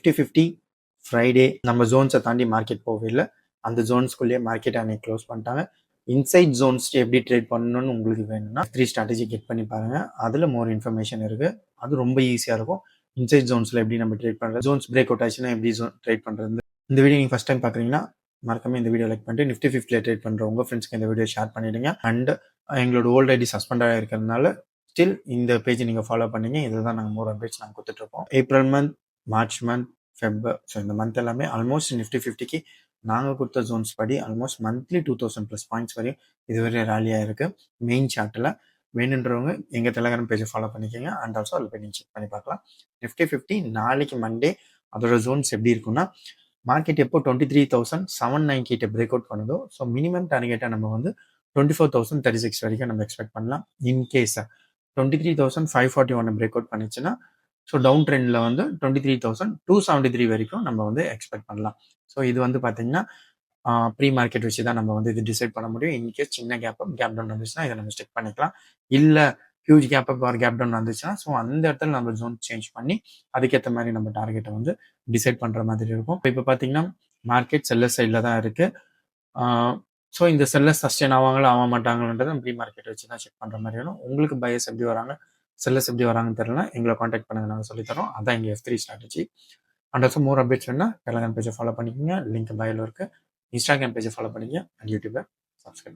50 Friday நம்ம ஜோன்ஸை தாண்டி market போகவே இல்லை. அந்த ஜோன்ஸ்குள்ளேயே மார்க்கெட் அன்னைக்கு க்ளோஸ் பண்ணிட்டாங்க. இன்சைட் ஜோன்ஸ் எப்படி ட்ரேட் பண்ணணும்னு உங்களுக்கு வேணும்னா 3 ஸ்ட்ராட்டஜி கெட் பண்ணி பாருங்கள். அதில் மோர் இன்ஃபர்மேஷன் இருக்குது. அது ரொம்ப ஈஸியாக இருக்கும். இன்சைட் ஜோன்ஸில் எப்படி நம்ம ட்ரேட் பண்ணுறது, ஜோன்ஸ் பிரேக் அவுட் ஆச்சுன்னா எப்படி ட்ரேட் பண்ணுறது. இந்த வீடியோ நீங்கள் ஃபஸ்ட் டைம் பார்க்குறீங்கன்னா மறக்காம இந்த வீடியோ லைக் பண்ணிட்டு நிஃப்டி 50 ட்ரேட் பண்ணுற உங்கள் ஃப்ரெண்ட்ஸ்க்கு இந்த வீடியோ ஷேர் பண்ணிவிடுங்க. அண்ட் எங்களோட ஓல்டு ஐடி சஸ்பெண்டாக இருக்கிறதுனால ஸ்டில் இந்த பேஜ் நீங்கள் ஃபாலோ பண்ணீங்க. இதில் தான் நாங்கள் மோர் அப்டேட்ஸ் நாங்கள் கொடுத்துட்ருக்கோம். April month, March month, Feb, so இந்த மந்த் எல்லாமே ஆல்மோஸ்ட் நிஃப்டி 50க்கு நாங்கள் கொடுத்த ஜோன்ஸ் படி ஆல்மோஸ்ட் மந்த்லி 2000+ பாயிண்ட்ஸ் வரையும் இதுவரை ரேலியாக இருக்குது. மெயின் சார்ட்டில் வேணுன்றவங்க எங்கள் டெலகிராம் பேஜை ஃபாலோ பண்ணிக்கோங்க. அண்ட் ஆல்சோ அதில் போய் நீங்கள் செக் பண்ணி பார்க்கலாம். நிஃப்டி 50 நாளைக்கு மண்டே அதோட ஜோன்ஸ் எப்படி இருக்குன்னா, மார்க்கெட் எப்போ 23,798 பிரேக் அவுட் பண்ணுதோ, ஸோ மினிமம் டார்கெட்டாக நம்ம வந்து 24,036 வரைக்கும் நம்ம எக்ஸ்பெக்ட் பண்ணலாம். இன்கேஸ் 23,541 பிரேக் அவுட் பண்ணிச்சுன்னா, ஸோ டவுன் ட்ரெண்டில் வந்து 23,273 வரைக்கும் நம்ம வந்து எக்ஸ்பெக்ட் பண்ணலாம். ஸோ இது வந்து பார்த்தீங்கன்னா ப்ரீ மார்க்கெட் வச்சு தான் நம்ம வந்து இது டிசைட் பண்ண முடியும். இன்கேஸ் சின்ன கேப் டவுன் வந்துச்சுன்னா இதை நம்ம செக் பண்ணிக்கலாம். இல்லை huge gap up or gap down வந்துச்சுன்னா ஸோ அந்த இடத்துல நம்ம ஜோன் சேஞ்ச் பண்ணி அதுக்கேற்ற மாதிரி நம்ம டார்கெட்டை வந்து டிசைட் பண்ணுற மாதிரி இருக்கும். இப்போ பார்த்தீங்கன்னா மார்க்கெட் செல்லர் சைடில் தான் இருக்குது. ஸோ இந்த செல்லர் சஸ்டெயின் ஆவாங்களா ஆக மாட்டாங்கன்றதை ப்ரீ மார்க்கெட் வச்சு தான் செக் பண்ணுற மாதிரி வரும். உங்களுக்கு பையர்ஸ் எப்படி வராங்க, செல்லர்ஸ் எப்படி வராங்கன்னு தெரியல, எங்களை காண்டாக்ட் பண்ணுங்க, நாங்கள் சொல்லித்தரோம். அதான் எங்கள் F3 strategy. And also more updates வேணுன்னா டெலகிராம் பேஜை ஃபாலோ பண்ணிக்கோங்க. லிங்க் பயோவில் இருக்குது. இன்ஸ்டாகிராம் பேஜை ஃபாலோ பண்ணிக்கங்க. அண்ட் யூடியூப்பை சப்ஸ்கிரைப்